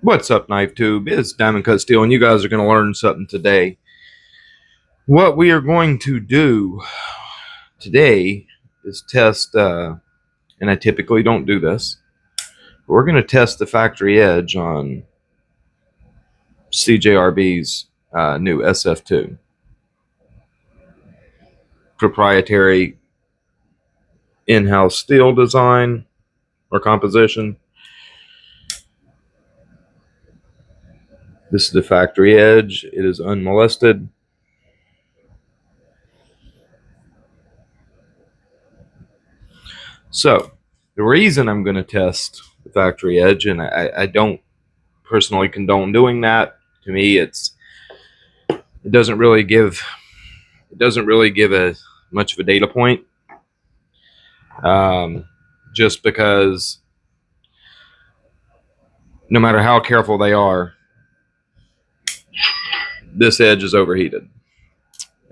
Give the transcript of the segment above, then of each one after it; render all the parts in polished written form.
What's up, Knife Tube? It's Diamond Cut Steel, and you guys are going to learn something today. What we are going to do today is test, and I typically don't do this, but we're going to test the factory edge on CJRB's new SF2. Proprietary in-house steel design or composition. This is the factory edge. It is unmolested. So the reason I'm going to test the factory edge, and I don't personally condone doing that. To me, it doesn't really give a much of a data point, just because no matter how careful they are, this edge is overheated.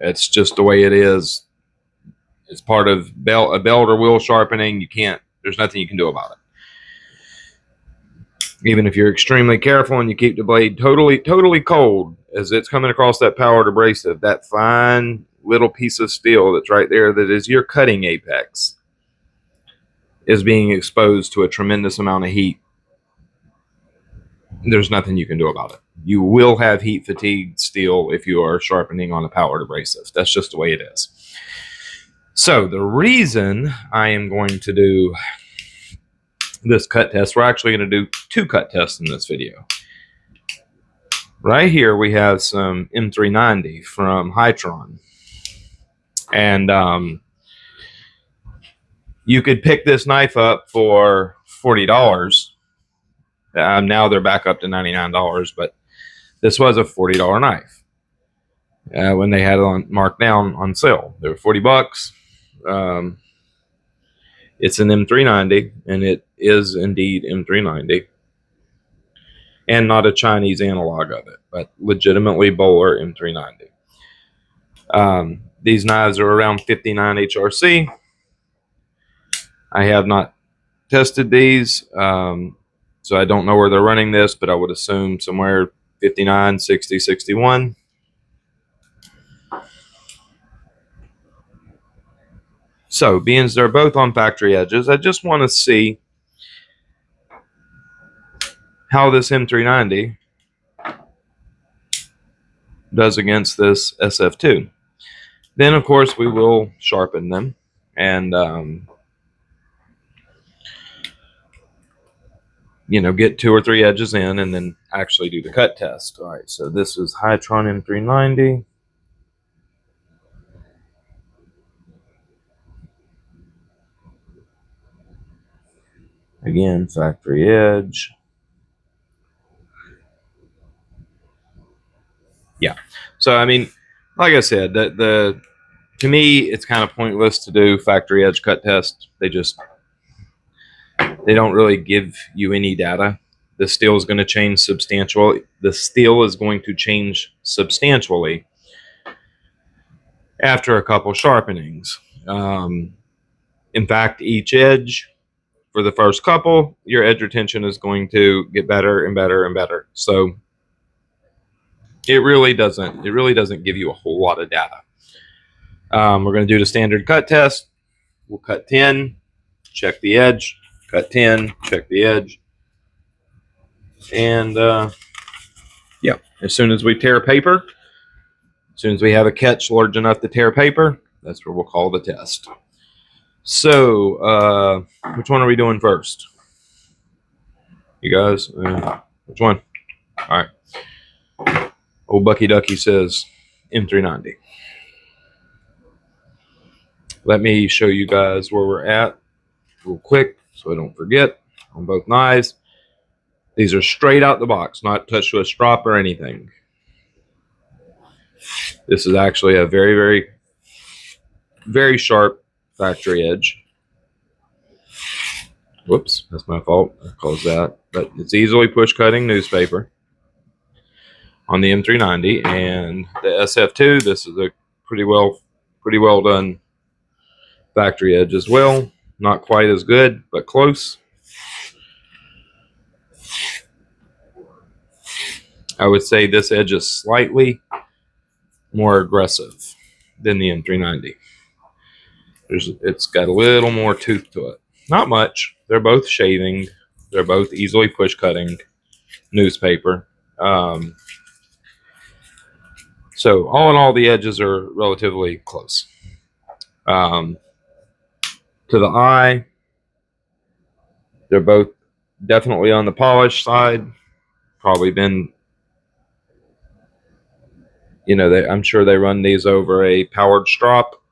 It's just the way it is. It's part of a belt or wheel sharpening. There's nothing you can do about it. Even if you're extremely careful and you keep the blade totally cold as it's coming across that powered abrasive, that fine little piece of steel that's right there that is your cutting apex is being exposed to a tremendous amount of heat. There's nothing you can do about it. You will have heat fatigued steel if you are sharpening on a powered abrasive. That's just the way it is. So the reason I am going to do this cut test, we're actually going to do two cut tests in this video. Right here we have some M390 from Hightron, and you could pick this knife up for $40. Now they're back up to $99, but this was a $40 knife when they had it marked down on sale. They were $40. It's an M390, and it is indeed M390, and not a Chinese analog of it, but legitimately Bohler M390. These knives are around 59 HRC. I have not tested these, so I don't know where they're running this, but I would assume somewhere 59, 60, 61. So, being as they're both on factory edges, I just want to see how this M390 does against this SF2. Then, of course, we will sharpen them and, get 2 or 3 edges in and then actually do the cut test. All right, so this is Hightron M390. Again, factory edge. Yeah. So, I mean, like I said, to me, it's kind of pointless to do factory edge cut test. They don't really give you any data. The steel is going to change substantially. The steel is going to change substantially after a couple sharpenings. In fact, each edge, for the first couple, your edge retention is going to get better and better and better. So it really doesn't give you a whole lot of data. We're going to do the standard cut test. We'll cut 10, check the edge, cut 10, check the edge. And yeah, as soon as we tear paper, as soon as we have a catch large enough to tear paper, that's where we'll call the test. So, which one are we doing first? You guys, which one? All right. Old Bucky Ducky says M390. Let me show you guys where we're at real quick so I don't forget on both knives. These are straight out the box, not touched with a strop or anything. This is actually a very, very, very sharp factory edge. Whoops, that's my fault. I caused that. But it's easily push cutting newspaper on the M390, and the SF2. This is a pretty well done factory edge as well. Not quite as good, but close. I would say this edge is slightly more aggressive than the M390. It's got a little more tooth to it. Not much. They're both shaving. They're both easily push cutting newspaper. So all in all, the edges are relatively close. To the eye, they're both definitely on the polished side. Probably been, you know, I'm sure they run these over a powered strop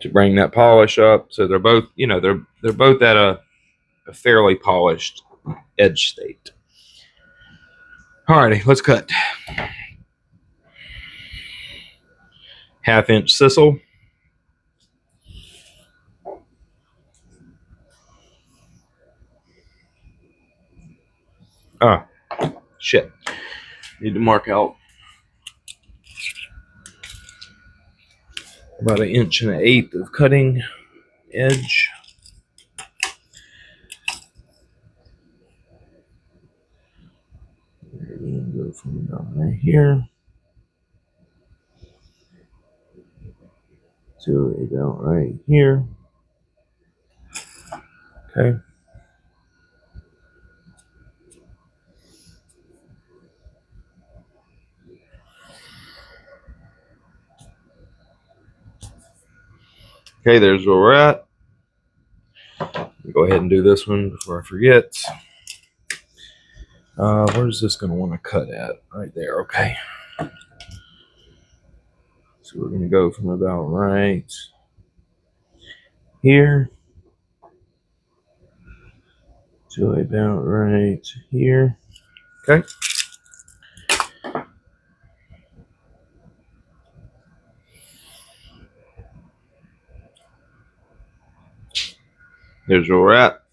to bring that polish up. So they're both, you know, they're both at a fairly polished edge state. Alrighty, let's cut. 1/2 inch sisal. Ah, shit. Need to mark out about 1 1/8 of cutting edge. Go from about right here to about right here. Okay. Okay, there's where we're at. Go ahead and do this one before I forget. Where's this going to want to cut at? Right there, okay. So we're going to go from about right here to about right here. Okay. There's where we're at.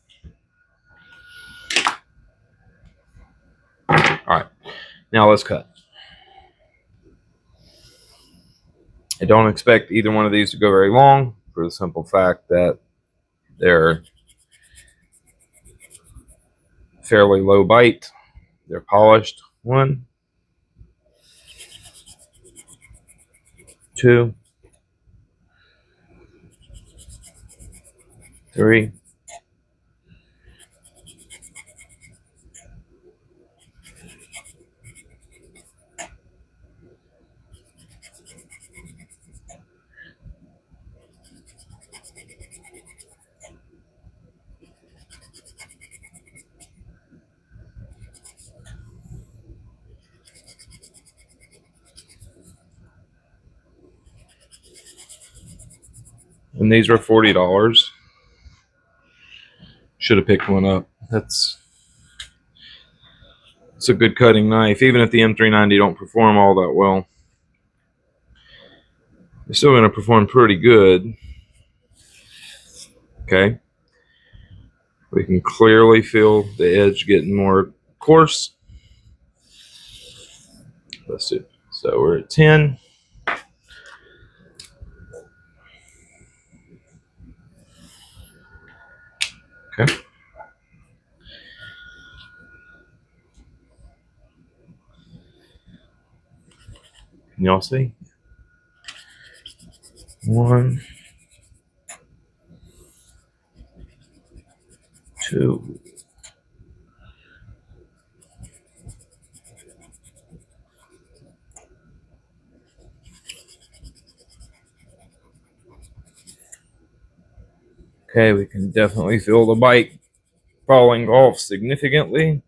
All right, now let's cut. I don't expect either one of these to go very long for the simple fact that they're fairly low bite. They're polished. 1, 2, 3, 4. And these were $40. Should have picked one up. It's a good cutting knife. Even if the M390 don't perform all that well, they're still going to perform pretty good. Okay. We can clearly feel the edge getting more coarse. Let's do. So we're at 10. Okay. Can y'all see? 1, 2. Okay, we can definitely feel the bite falling off significantly.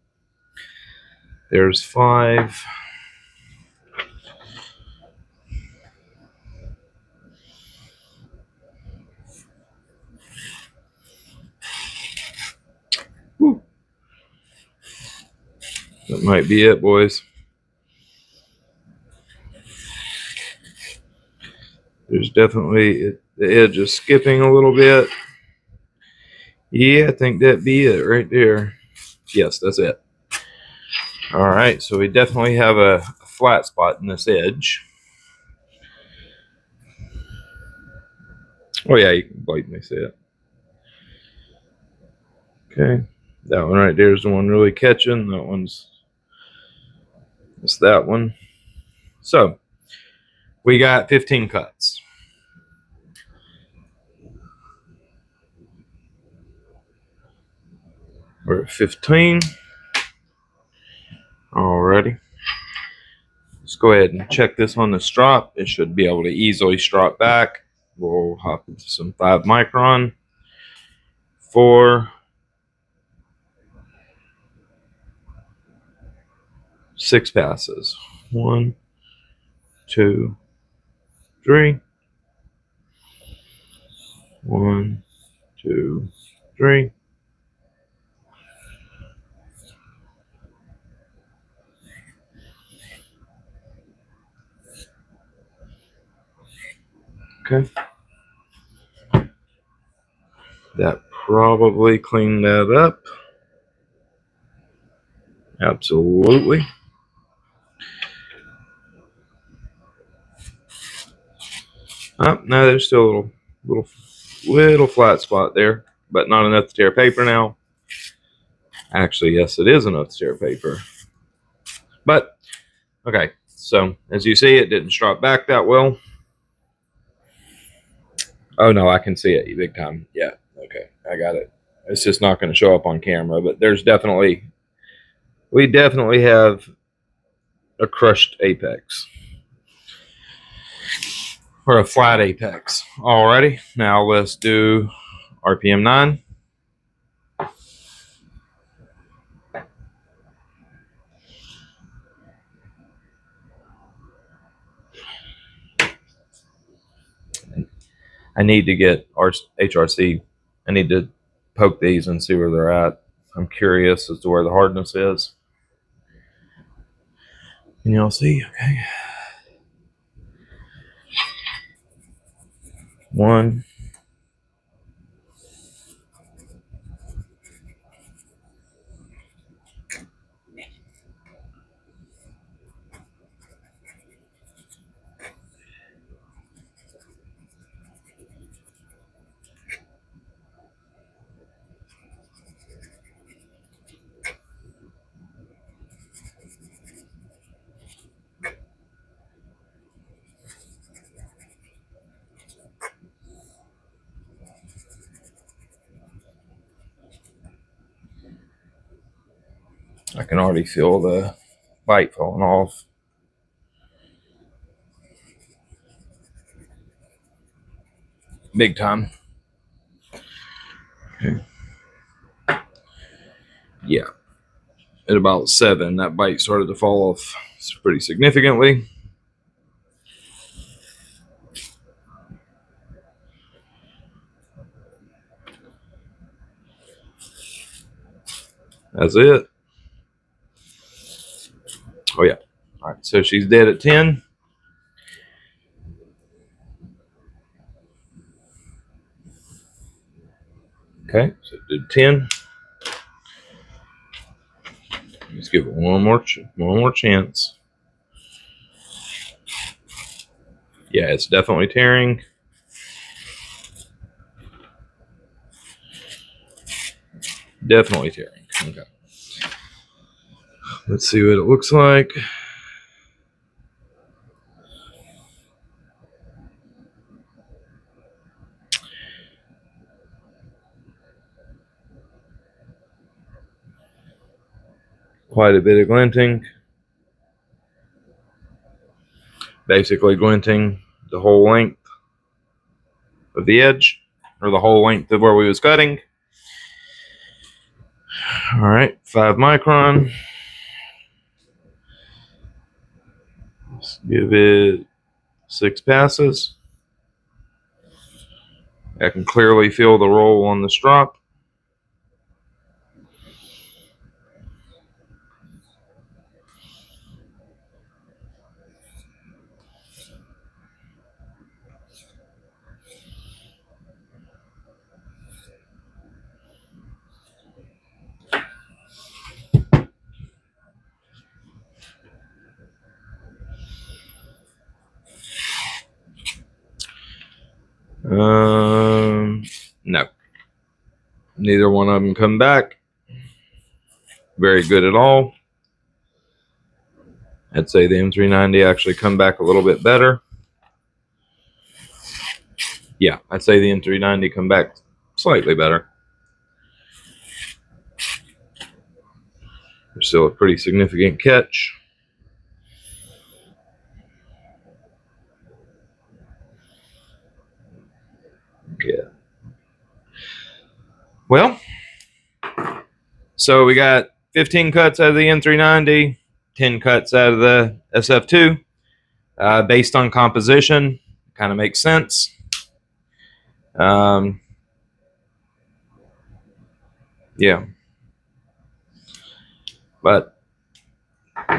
There's 5. Whew. That might be it, boys. There's definitely, the edge is skipping a little bit. Yeah, I think that'd be it right there. Yes, that's it. All right, so we definitely have a flat spot in this edge. Oh yeah, you can blatantly see it. Okay, that one right there is the one really catching. That one's It's that one. So we got 15 cuts. We're at 15. Alrighty. Let's go ahead and check this on the strop. It should be able to easily strop back. We'll hop into some 5 micron. 4, 6 passes. 1, 2, 3. 1, 2, 3. Okay. That probably cleaned that up. Absolutely. Oh, no, there's still a little flat spot there, but not enough to tear paper now. Actually, yes, it is enough to tear paper. But, okay, so as you see, it didn't strop back that well. Oh, no, I can see it big time. Yeah, okay, I got it. It's just not going to show up on camera, but there's definitely, we definitely have a crushed apex. Or a flat apex. Alrighty, now let's do RPM 9. I need to get our HRC. I need to poke these and see where they're at. I'm curious as to where the hardness is. Can y'all see? Okay. 1. I can already feel the bite falling off. Big time. Okay. Yeah. At about 7, that bite started to fall off pretty significantly. That's it. Oh, yeah. All right, so she's dead at 10. Okay, so did 10. Let's give it one more chance. Yeah, it's definitely tearing. Definitely tearing. Okay. Let's see what it looks like. Quite a bit of glinting. Basically glinting the whole length of the edge, or the whole length of where we was cutting. All right, 5 micron. Let's give it 6 passes. I can clearly feel the roll on the strop. No. Neither one of them come back very good at all. I'd say the M390 actually come back a little bit better. Yeah, I'd say the M390 come back slightly better. There's still a pretty significant catch. Yeah. Well, so we got 15 cuts out of the M390, 10 cuts out of the SF2. Based on composition, kind of makes sense. Yeah. But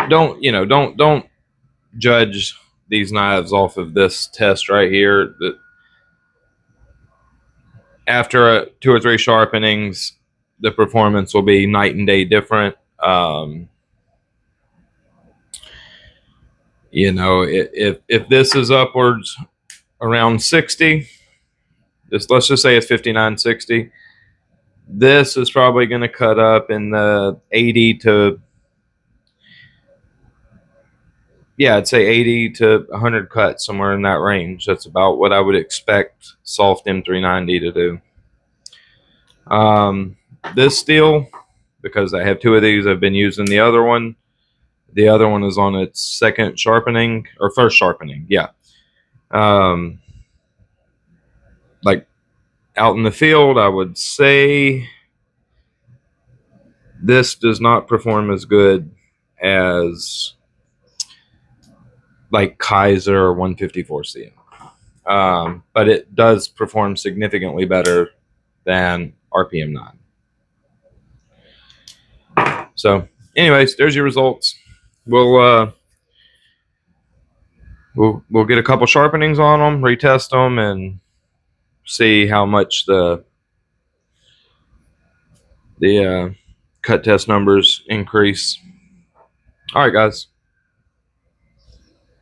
don't judge these knives off of this test right here. After 2 or 3 sharpenings, the performance will be night and day different. If this is upwards around 60, let's just say it's 59, 60. This is probably going to cut up in the 80 to, yeah, I'd say 80 to 100 cuts, somewhere in that range. That's about what I would expect soft M390 to do. This steel, because I have 2 of these, I've been using the other one. The other one is on its second sharpening, or first sharpening, yeah. Like out in the field, I would say this does not perform as good as like Kaiser 154 CM. But it does perform significantly better than RPM 9. So anyways, there's your results. We'll get a couple sharpenings on them, retest them, and see how much the cut test numbers increase. All right, guys.